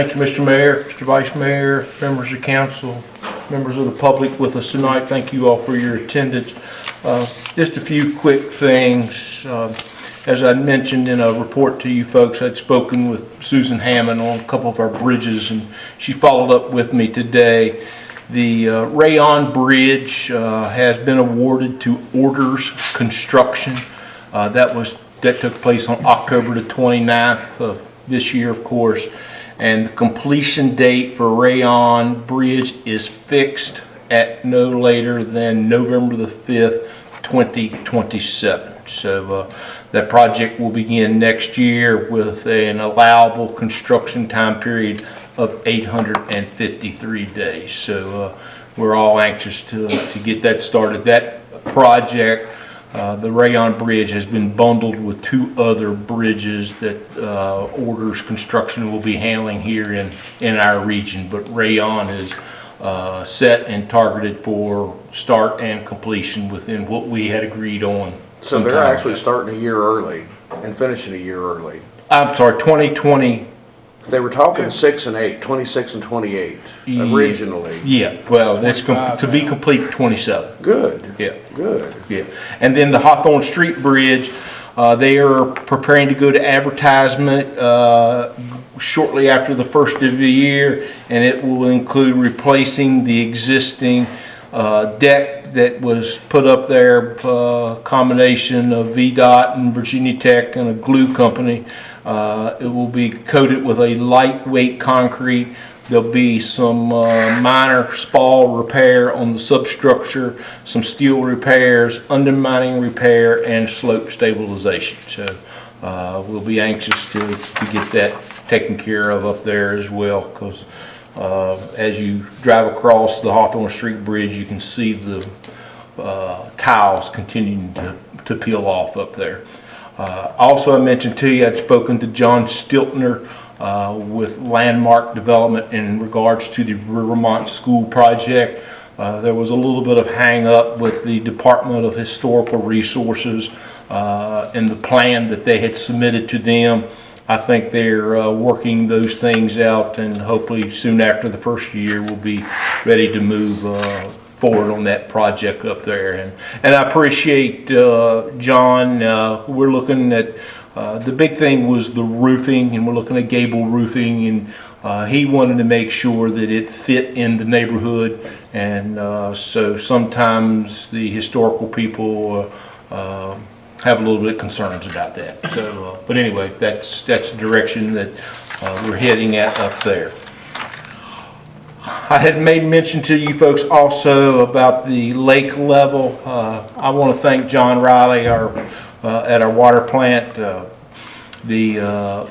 Thank you, Mr. Mayor, Mr. Vice Mayor, members of council, members of the public with us tonight. Thank you all for your attendance. Just a few quick things. As I mentioned in a report to you folks, I'd spoken with Susan Hammond on a couple of our bridges, and she followed up with me today. The Rayon Bridge has been awarded to Orders Construction. That took place on October the 29th of this year, of course. And the completion date for Rayon Bridge is fixed at no later than November the 5th, 2027. So that project will begin next year with an allowable construction time period of 853 days. So we're all anxious to get that started. That project, the Rayon Bridge, has been bundled with two other bridges that Orders Construction will be handling here in our region. But Rayon is set and targeted for start and completion within what we had agreed on. So they're actually starting a year early and finishing a year early. I'm sorry, 2020. They were talking 6 and 8, 26 and 28 originally. Yeah, well, that's to be complete 27. Good. Yeah. Good. Yeah. And then the Hawthorne Street Bridge, they are preparing to go to advertisement shortly after the first of the year, and it will include replacing the existing deck that was put up there, combination of VDOT and Virginia Tech and a glue company. It will be coated with a lightweight concrete. There'll be some minor spall repair on the substructure, some steel repairs, undermining repair, and slope stabilization. So we'll be anxious to get that taken care of up there as well, because as you drive across the Hawthorne Street Bridge, you can see the tiles continuing to peel off up there. Also, I mentioned to you, I'd spoken to John Stiltner with Landmark Development in regards to the Rivermont School project. There was a little bit of hang up with the Department of Historical Resources and the plan that they had submitted to them. I think they're working those things out, and hopefully soon after the first year we'll be ready to move forward on that project up there. And I appreciate John. We're looking at the big thing was the roofing, and we're looking at gable roofing, and he wanted to make sure that it fit in the neighborhood, and so sometimes the historical people have a little bit of concerns about that. So, but anyway, that's the direction that we're heading at up there. I had made mention to you folks also about the lake level. I want to thank John Riley, at our water plant. The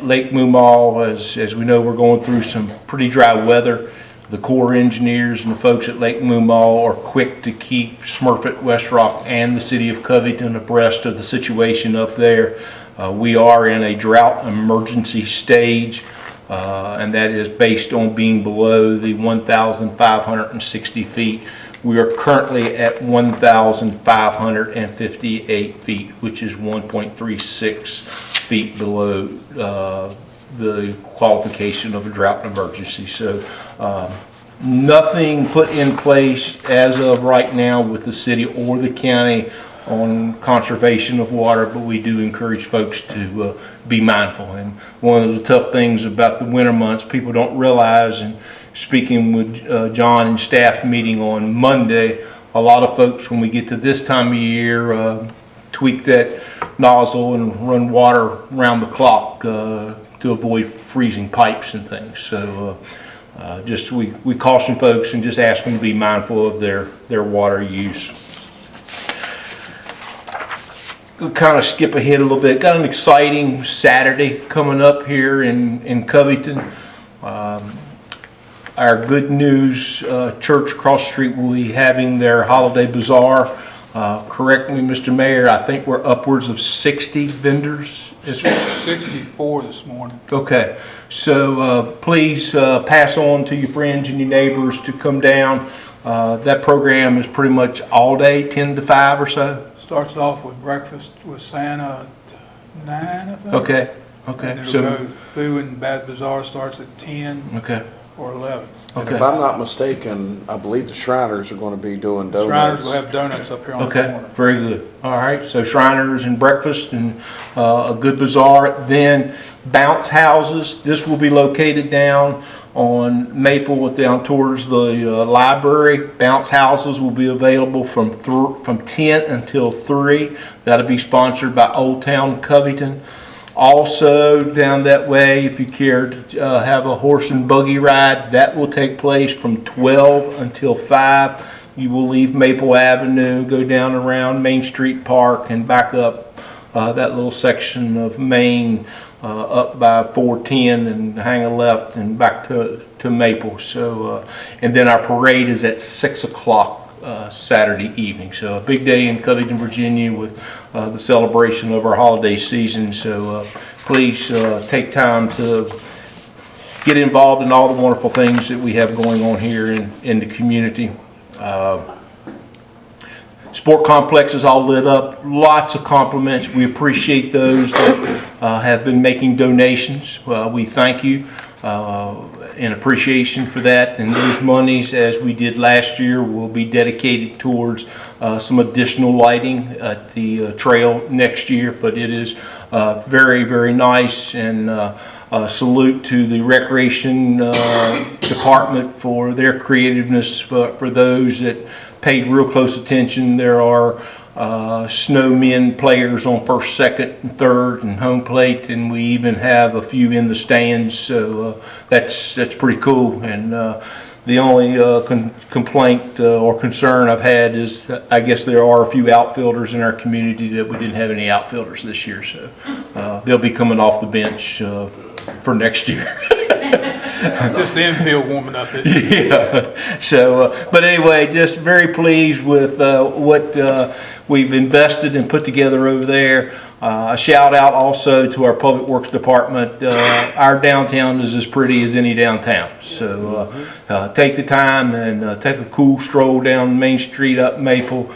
Lake Moomaw, as we know, we're going through some pretty dry weather. The Corps engineers and the folks at Lake Moomaw are quick to keep Smurfit, West Rock, and the city of Covington abreast of the situation up there. We are in a drought emergency stage, and that is based on being below the 1,560 feet. We are currently at 1,558 feet, which is 1.36 feet below the qualification of a drought emergency. So nothing put in place as of right now with the city or the county on conservation of water, but we do encourage folks to be mindful. And one of the tough things about the winter months, people don't realize, and speaking with John and staff meeting on Monday, a lot of folks, when we get to this time of year, tweak that nozzle and run water around the clock to avoid freezing pipes and things. So just we caution folks and just ask them to be mindful of their water use. We'll kind of skip ahead a little bit. Got an exciting Saturday coming up here in Covington. Our Good News Church across the street will be having their holiday bazaar. Correct me, Mr. Mayor, I think we're upwards of 60 vendors. 64 this morning. Okay, so please pass on to your friends and your neighbors to come down. That program is pretty much all day, 10 to 5 or so. Starts off with breakfast with Santa at 9, I think. Okay. Okay, And it'll so, go through, and Bad Bazaar starts at 10 okay, or 11. And okay. if I'm not mistaken, I believe the Shriners are gonna be doing donuts. Shriners will have donuts up here on the Okay, corner. very good. All right, so Shriners and breakfast and a good bazaar. Then bounce houses. This will be located down on Maple, down towards the library. Bounce houses will be available from 10 until 3. That'll be sponsored by Old Town Covington. Also down that way, if you care to have a horse and buggy ride, that will take place from 12 until 5. You will leave Maple Avenue, go down around Main Street Park, and back up that little section of Main up by 410 and hang a left and back to Maple. So, and then our parade is at 6 o'clock Saturday evening. So a big day in Covington, Virginia, with the celebration of our holiday season. So please take time to get involved in all the wonderful things that we have going on here in the community. Sport complex is all lit up. Lots of compliments. We appreciate those that have been making donations. We thank you in appreciation for that. And those monies, as we did last year, will be dedicated towards some additional lighting at the trail next year. But it is very, very nice, and salute to the recreation department for their creativeness, for those that paid real close attention. There are snowmen players on first, second, and third, and home plate, and we even have a few in the stands. So that's pretty cool. And the only complaint or concern I've had is that I guess there are a few outfielders in our community that we didn't have any outfielders this year. So they'll be coming off the bench for next year. Just the infield warming up. Yeah. So, but anyway, just very pleased with what we've invested and put together over there. A shout out also to our Public Works Department. Our downtown is as pretty as any downtown. So take the time and take a cool stroll down Main Street up Maple.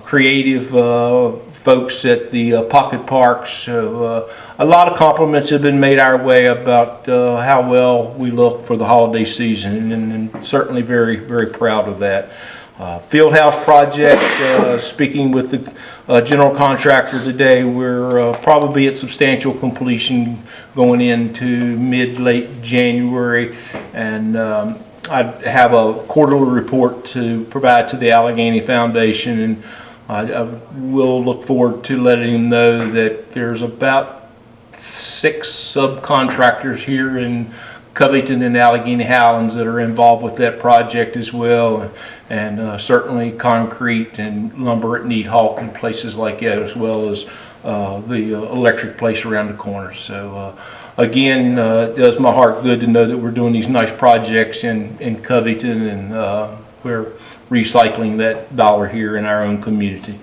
Creative folks at the pocket parks. So a lot of compliments have been made our way about how well we look for the holiday season, and certainly very, very proud of that. Fieldhouse project, speaking with the general contractor today, we're probably at substantial completion going into mid-late January, and I have a quarterly report to provide to the Allegheny Foundation, and I will look forward to letting them know that there's about 6 subcontractors here in Covington and Allegheny Highlands that are involved with that project as well, and certainly concrete and lumber at Neat Hawk and places like that, as well as the electric place around the corner. So again, it does my heart good to know that we're doing these nice projects in Covington, and we're recycling that dollar here in our own community.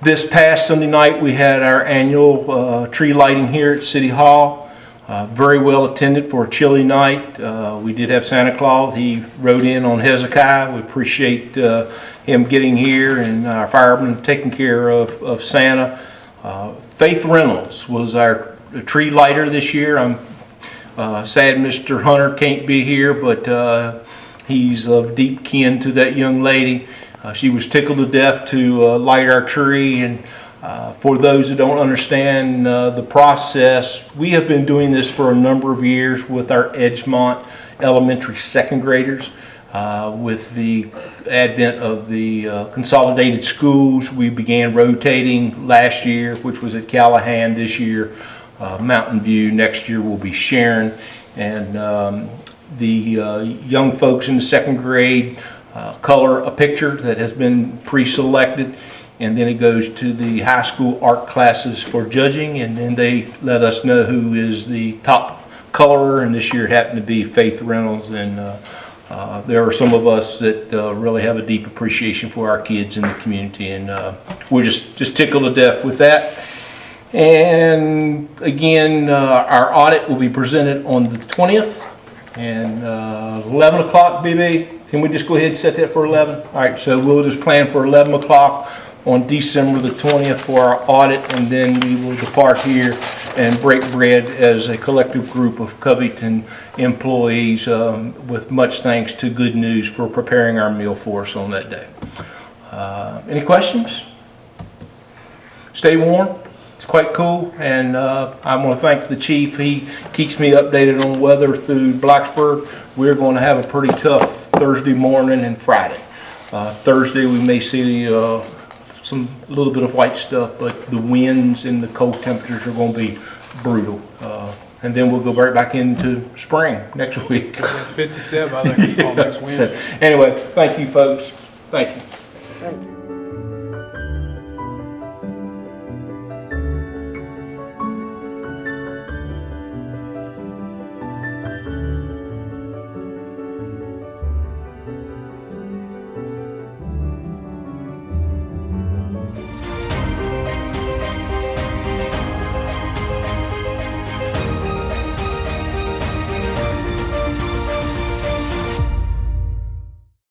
This past Sunday night we had our annual tree lighting here at City Hall. Very well attended for a chilly night. We did have Santa Claus. He rode in on Hezekiah. We appreciate him getting here, and our firemen taking care of Santa. Faith Reynolds was our tree lighter this year. I'm sad Mr. Hunter can't be here, but he's of deep kin to that young lady. She was tickled to death to light our tree. And for those that don't understand the process, we have been doing this for a number of years with our Edgemont elementary second graders. With the advent of the consolidated schools, we began rotating last year, which was at Callahan. This year, Mountain View. Next year will be Sharon. And the young folks in the second grade color a picture that has been pre-selected, and then it goes to the high school art classes for judging, and then they let us know who is the top colorer, and this year it happened to be Faith Reynolds. And there are some of us that really have a deep appreciation for our kids in the community, and we're just tickled to death with that. And again, our audit will be presented on the 20th. And 11 o'clock, BB, can we just go ahead and set that for 11? All right, so we'll just plan for 11 o'clock on December the 20th for our audit, and then we will depart here and break bread as a collective group of Covington employees, with much thanks to Good News for preparing our meal for us on that day. Any questions? Stay warm. It's quite cool, and I want to thank the chief. He keeps me updated on weather through Blacksburg. We're going to have a pretty tough Thursday morning and Friday. Thursday we may see a little bit of white stuff, but the winds and the cold temperatures are going to be brutal. And then we'll go right back into spring next week. 57, I think it's called next Wednesday. So, anyway, thank you, folks. Thank you. Thank you.